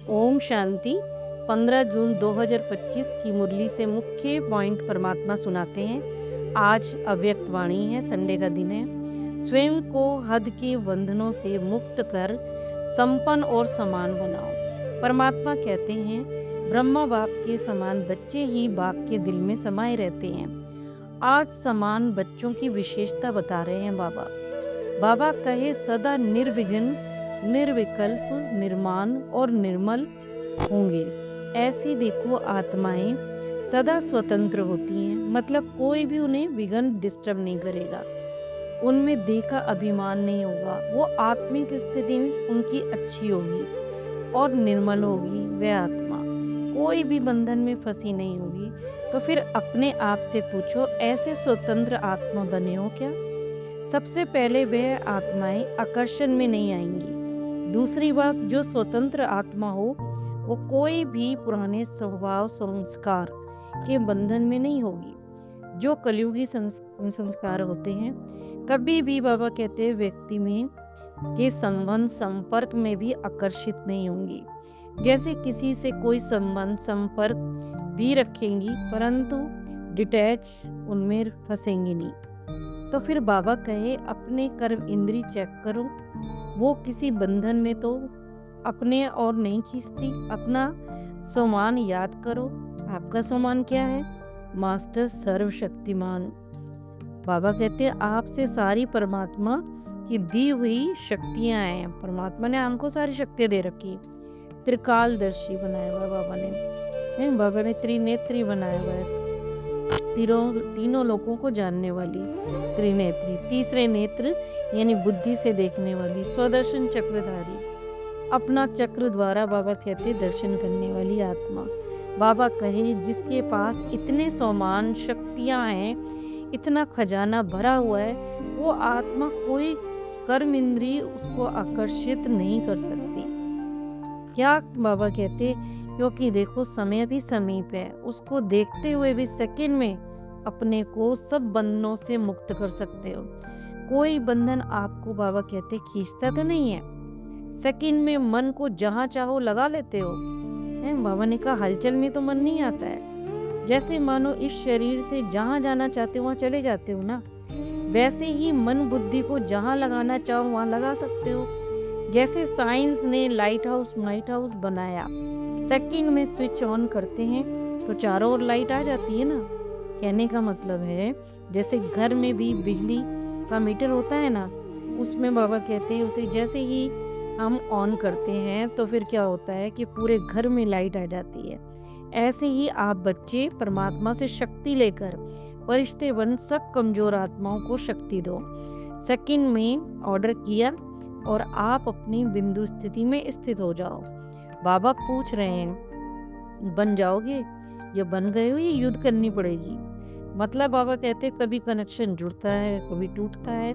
ओम शांति। 15 जून 2025 की मुरली से मुख्य पॉइंट परमात्मा सुनाते हैं। आज अव्यक्त वाणी है, संडे का दिन है। स्वयं को हद के बंधनों से मुक्त कर संपन्न और समान बनाओ। परमात्मा कहते हैं, ब्रह्मा बाप के समान बच्चे ही बाप के दिल में समाये रहते हैं। आज समान बच्चों की विशेषता बता रहे हैं बाबा कहे सदा निर्विघ्न, निर्विकल्प, निर्माण और निर्मल होंगे। ऐसी देखो आत्माएं सदा स्वतंत्र होती हैं, मतलब कोई भी उन्हें विघ्न डिस्टर्ब नहीं करेगा। उनमें देह का अभिमान नहीं होगा। वो आत्मिक स्थिति में उनकी अच्छी होगी और निर्मल होगी। वह आत्मा कोई भी बंधन में फंसी नहीं होगी। तो फिर अपने आप से पूछो, ऐसे स्वतंत्र आत्मा बने हो क्या? सबसे पहले वह आत्माएं आकर्षण में नहीं आएंगी। दूसरी बात, जो स्वतंत्र आत्मा हो वो कोई भी पुराने स्वभाव संस्कार के बंधन में नहीं होगी। जो कलयुगी संस्कार होते हैं, कभी भी बाबा कहते हैं व्यक्ति में के संबंध संपर्क में भी आकर्षित नहीं होंगी। जैसे किसी से कोई संबंध संपर्क भी रखेंगी, परंतु डिटैच उनमें फंसेंगी नहीं। तो फिर बाबा कहे अपने कर्म इंद्री चेक करो, वो किसी बंधन में तो अपने और नहीं खींचती। अपना स्वमान याद करो। आपका स्वमान क्या है? मास्टर सर्वशक्तिमान। बाबा कहते हैं आपसे सारी परमात्मा की दी हुई शक्तियां हैं। परमात्मा ने हमको सारी शक्तियां दे रखी। त्रिकालदर्शी बनाया हुआ बाबा ने त्रिनेत्री बनाया हुआ है। तीनों लोगों को जानने वाली त्रिनेत्री। तीसरे नेत्र यानी बुद्धि से देखने वाली, स्वदर्शन चक्रधारी। अपना चक्र द्वारा बाबा कहते दर्शन करने वाली आत्मा। बाबा कहे जिसके पास इतने सौमान शक्तियां हैं, इतना खजाना भरा हुआ है, वो आत्मा कोई कर्म इंद्रिय उसको आकर्षित नहीं कर सकती। क्या बाबा कहते? क्योंकि देखो समय भी समीप है। उसको देखते हुए भी सेकंड में अपने को सब बंधनों से मुक्त कर सकते हो। कोई बंधन आपको बाबा कहते खींचता तो नहीं है। सेकंड में मन को जहाँ चाहो लगा लेते हो। बाबा ने कहा हलचल में तो मन नहीं आता है। जैसे मानो इस शरीर से जहाँ जाना चाहते हो वहाँ चले जाते हो ना, वैसे ही मन बुद्धि को जहाँ लगाना चाहो वहाँ लगा सकते हो। जैसे साइंस ने लाइट हाउस बनाया, सेकंड में स्विच ऑन करते हैं तो चारों ओर लाइट आ जाती है ना। कहने का मतलब है जैसे घर में भी बिजली का मीटर होता है ना, उसमें बाबा कहते हैं उसे जैसे ही हम ऑन करते हैं तो फिर क्या होता है कि पूरे घर में लाइट आ जाती है। ऐसे ही आप बच्चे परमात्मा से शक्ति लेकर फरिश्ते बन सब कमजोर आत्माओं को शक्ति दो। सेकंड में ऑर्डर किया और आप अपनी बिंदु स्थिति में स्थित हो जाओ। बाबा पूछ रहे हैं बन जाओगे या बन गए हो, ये युद्ध करनी पड़ेगी। मतलब बाबा कहते कभी कनेक्शन जुड़ता है, कभी टूटता है।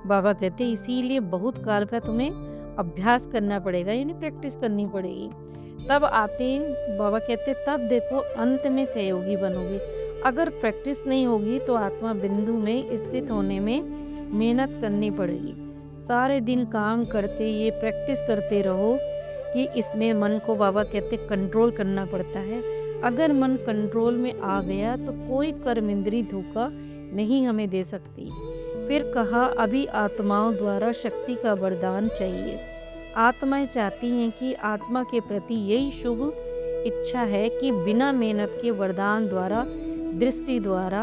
बाबा कहते इसीलिए बहुत काल का तुम्हें अभ्यास करना पड़ेगा, यानी प्रैक्टिस करनी पड़ेगी। तब आते बाबा कहते तब देखो अंत में सहयोगी बनोगे। अगर प्रैक्टिस नहीं होगी तो आत्मा बिंदु में स्थित होने में मेहनत करनी पड़ेगी। सारे दिन काम करते ये प्रैक्टिस करते रहो कि इसमें मन को बाबा कहते कंट्रोल करना पड़ता है। अगर मन कंट्रोल में आ गया तो कोई कर्म इंद्री धोखा नहीं हमें दे सकती। फिर कहा अभी आत्माओं द्वारा शक्ति का वरदान चाहिए। आत्माएं चाहती हैं कि आत्मा के प्रति यही शुभ इच्छा है कि बिना मेहनत के वरदान द्वारा, दृष्टि द्वारा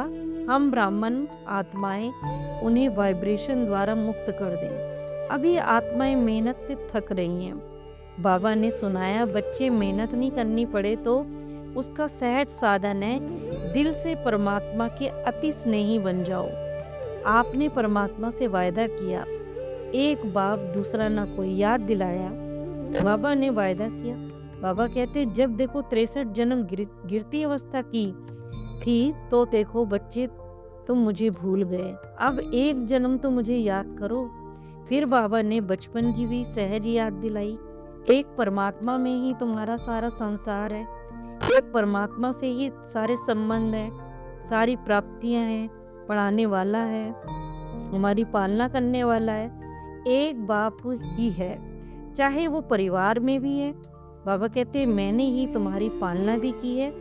हम ब्राह्मण आत्माएं उन्हें वाइब्रेशन द्वारा मुक्त कर दें। अभी आत्माएं मेहनत से थक रही हैं। बाबा ने सुनाया बच्चे मेहनत नहीं करनी पड़े तो उसका सहज साधन है दिल से परमात्मा के अति स्नेही बन जाओ। आपने परमात्मा से वायदा किया, एक बाप दूसरा ना कोई, याद दिलाया। बाबा ने वायदा किया। बाबा कहते जब देखो 63 जन्म गिरती अवस्था की थी तो देखो बच्चे तुम मुझे भूल गए, अब एक जन्म तो मुझे याद करो। फिर बाबा ने बचपन की भी सहज याद दिलाई। एक परमात्मा में ही तुम्हारा सारा संसार है, एक परमात्मा से ही सारे संबंध है, सारी प्राप्तियां हैं, पढ़ाने वाला है, हमारी पालना करने वाला है, एक बाप ही है। चाहे वो परिवार में भी है, बाबा कहते मैंने ही तुम्हारी पालना भी की है,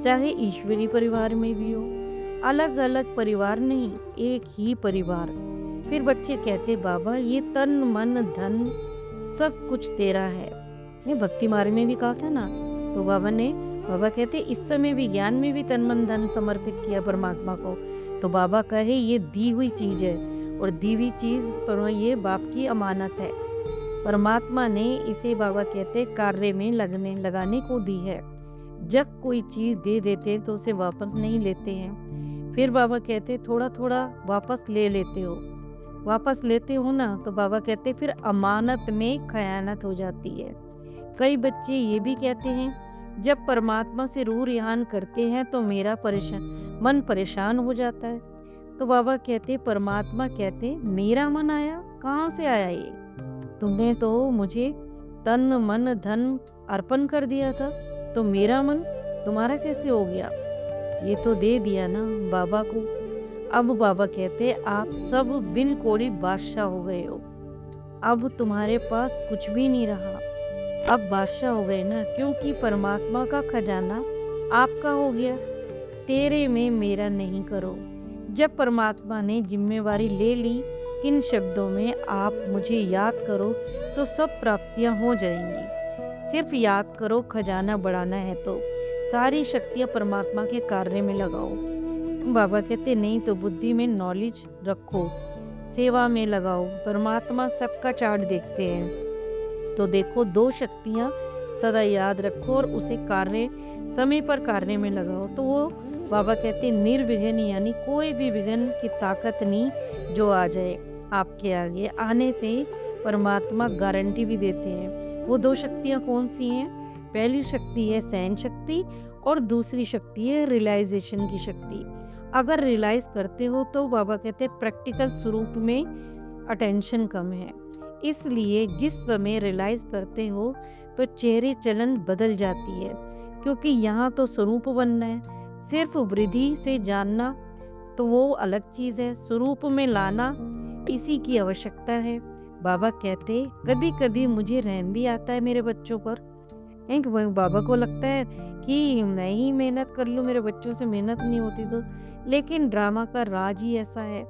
चाहे ईश्वरीय परिवार में भी हो, अलग अलग परिवार नहीं, एक ही परिवार। फिर बच्चे कहते बाबा ये तन मन धन सब कुछ तेरा है। ये भक्ति मार्ग में भी कहा था ना। तो बाबा कहते इस समय भी ज्ञान में भी तन मन धन समर्पित किया परमात्मा को। तो बाबा कहे ये दी हुई चीज है, और दी हुई चीज पर ये बाप की अमानत है। परमात्मा ने इसे बाबा कहते कार्य में लगाने को दी है। जब कोई चीज दे देते तो उसे वापस नहीं लेते हैं। फिर बाबा कहते थोड़ा थोड़ा वापस ले लेते हो, वापस लेते हो ना, तो बाबा कहते फिर अमानत में खयानत हो जाती है। कई बच्चे ये भी कहते हैं जब परमात्मा से रूह रिहान करते हैं तो मेरा मन परेशान हो जाता है। तो बाबा कहते परमात्मा कहते मेरा मन आया, कहाँ से आया ये? तुमने तो मुझे तन मन धन अर्पण कर दिया था, तो मेरा मन तुम्हारा कैसे हो गया? ये तो दे दिया ना बाबा को। अब बाबा कहते आप सब बिन कोड़ी बादशाह हो गए हो, अब तुम्हारे पास कुछ भी नहीं रहा, अब बादशाह हो गए ना, क्योंकि परमात्मा का खजाना आपका हो गया। तेरे में मेरा नहीं करो। जब परमात्मा ने जिम्मेवारी ले ली, किन शब्दों में आप मुझे याद करो तो सब प्राप्तियां हो जाएंगी। सिर्फ याद करो, खजाना बढ़ाना है तो सारी शक्तियां परमात्मा के कार्य में लगाओ। बाबा कहते नहीं तो बुद्धि में नॉलेज रखो, सेवा में लगाओ। परमात्मा सबका चार्ट देखते हैं। तो देखो दो शक्तियां सदा याद रखो और उसे कार्य समय पर कार्य में लगाओ। तो वो बाबा कहते निर्विघ्न, यानी कोई भी विघ्न की ताकत नहीं जो आ जाए आपके आगे। आने से परमात्मा गारंटी भी देते हैं। वो दो शक्तियां कौन सी हैं? पहली शक्ति है सहन शक्ति और दूसरी शक्ति है रियलाइजेशन की शक्ति। अगर रियलाइज करते हो तो बाबा कहते हैं प्रैक्टिकल स्वरूप में अटेंशन कम है, इसलिए जिस समय रियलाइज करते हो तो चेहरे चलन बदल जाती है, क्योंकि यहाँ तो स्वरूप बनना है। सिर्फ वृद्धि से जानना तो वो अलग चीज है, स्वरूप में लाना इसी की आवश्यकता है। बाबा कहते कभी कभी मुझे रहम भी आता है मेरे बच्चों पर। बाबा को लगता है कि मैं ही मेहनत कर लूँ, मेरे बच्चों से मेहनत नहीं होती तो, लेकिन ड्रामा का राज ही ऐसा है,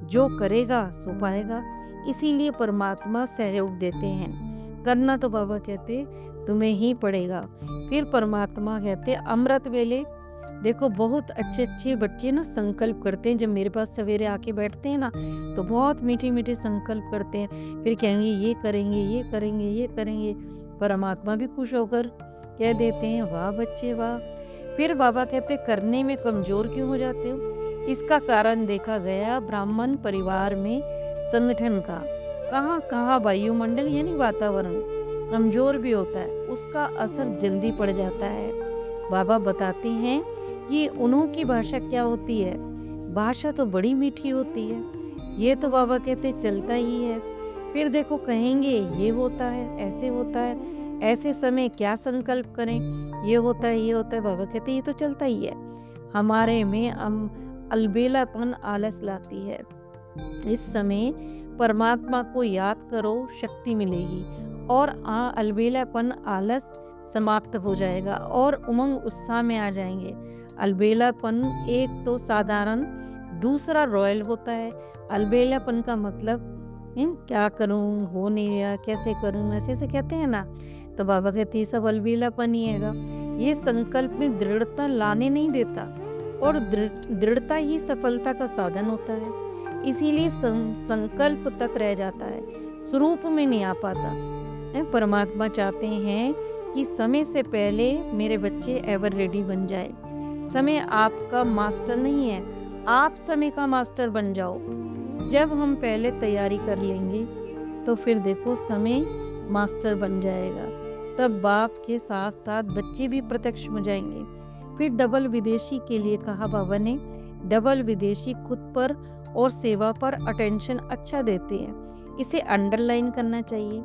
जो करेगा सो पाएगा। इसीलिए परमात्मा सहयोग देते हैं। करना तो बाबा कहते तुम्हें ही पड़ेगा। फिर परमात्मा कहते अमृत वेले देखो बहुत अच्छे अच्छे बच्चे ना संकल्प करते हैं। जब मेरे पास सवेरे आके बैठते हैं ना तो बहुत मीठे मीठे संकल्प करते हैं। फिर कहेंगे ये करेंगे ये करेंगे ये करेंगे। परमात्मा भी खुश होकर कह देते हैं वाह बच्चे वाह। फिर बाबा कहते करने में कमजोर क्यों हो जाते हो? इसका कारण देखा गया ब्राह्मण परिवार में संगठन का कहाँ कहाँ वायुमंडल यानी वातावरण कमजोर भी होता है, उसका असर जल्दी पड़ जाता है। बाबा बताते हैं कि उन्हों की भाषा क्या होती है, भाषा तो बड़ी मीठी होती है। ये तो बाबा कहते चलता ही है। फिर देखो कहेंगे ये होता है ऐसे होता है, ऐसे समय क्या संकल्प करें, ये होता है ये होता है। बाबा कहते ये तो चलता ही है। हमारे में अलबेलापन आलस लाती है। इस समय परमात्मा को याद करो, शक्ति मिलेगी और अलबेलापन आलस समाप्त हो जाएगा और उमंग उत्साह में आ जाएंगे। अलबेलापन एक तो साधारण, दूसरा रॉयल होता है। अलबेलापन का मतलब क्या करूं, हो नहीं रहा, कैसे करूं, ऐसे से कहते हैं ना। तो बाबा कहते हैं सब अलबेलापन ही है। ये संकल्प में दृढ़ता लाने नहीं देता और दृढ़ता ही सफलता का साधन होता है। इसीलिए संकल्प तक रह जाता है, स्वरूप में नहीं आ पाता। परमात्मा चाहते हैं कि समय से पहले मेरे बच्चे एवर रेडी बन जाए। समय आपका मास्टर नहीं है, आप समय का मास्टर बन जाओ। जब हम पहले तैयारी कर लेंगे तो फिर देखो समय मास्टर बन जाएगा। तब बाप के साथ साथ बच्चे भी प्रत्यक्ष हो जाएंगे। फिर डबल विदेशी के लिए कहा बाबा ने, डबल विदेशी खुद पर और सेवा पर अटेंशन अच्छा देते हैं। इसे अंडरलाइन करना चाहिए।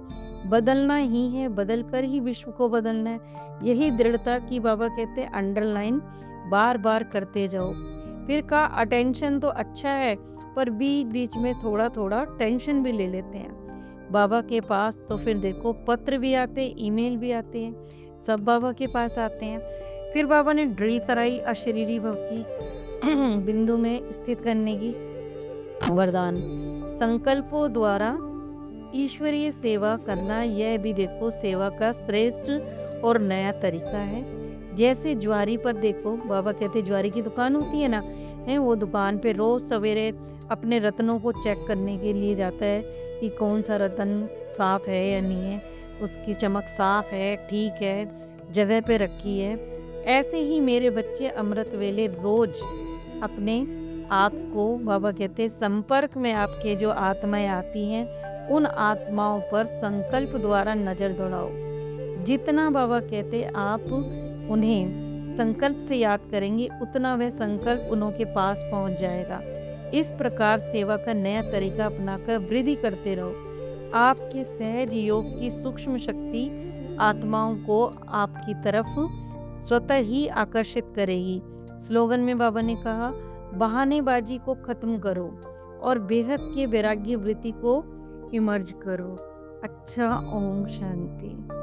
बदलना ही है, बदल कर ही विश्व को बदलना है। यही दृढ़ता की बाबा कहते हैं अंडरलाइन बार बार करते जाओ। फिर का अटेंशन तो अच्छा है पर बीच बीच में थोड़ा थोड़ा टेंशन भी ले लेते हैं। बाबा के पास तो फिर देखो पत्र भी आते, ईमेल भी आते हैं, सब बाबा के पास आते हैं। फिर बाबा ने ड्रिल कराई अशरीरी भव की बिंदु में स्थित करने की। वरदान, संकल्पों द्वारा ईश्वरीय सेवा करना, यह भी देखो सेवा का श्रेष्ठ और नया तरीका है। जैसे ज्वारी पर देखो, बाबा कहते ज्वारी की दुकान होती है ना, है वो दुकान पे रोज सवेरे अपने रत्नों को चेक करने के लिए जाता है कि कौन सा रत्न साफ है या नहीं है, उसकी चमक साफ है, ठीक है, जगह पे रखी है। ऐसे ही मेरे बच्चे अमृत वेले रोज अपने आप को, बाबा कहते संपर्क में आपके जो आत्माएं आती हैं, उन आत्माओं पर संकल्प द्वारा नजर दौड़ाओ। जितना बाबा कहते आप उन्हें संकल्प से याद करेंगे, उतना वह संकल्प उनके पास पहुंच जाएगा। इस प्रकार सेवा का नया तरीका अपनाकर वृद्धि करते रहो। आपके सहज योग की सूक्ष्म शक्ति आत्माओं को आपकी तरफ स्वतः ही आकर्षित करेगी। स्लोगन में बाबा ने कहा, बहानेबाजी को खत्म करो और बेहद के वैराग्य वृत्ति को इमर्ज करो। अच्छा, ओम शांति।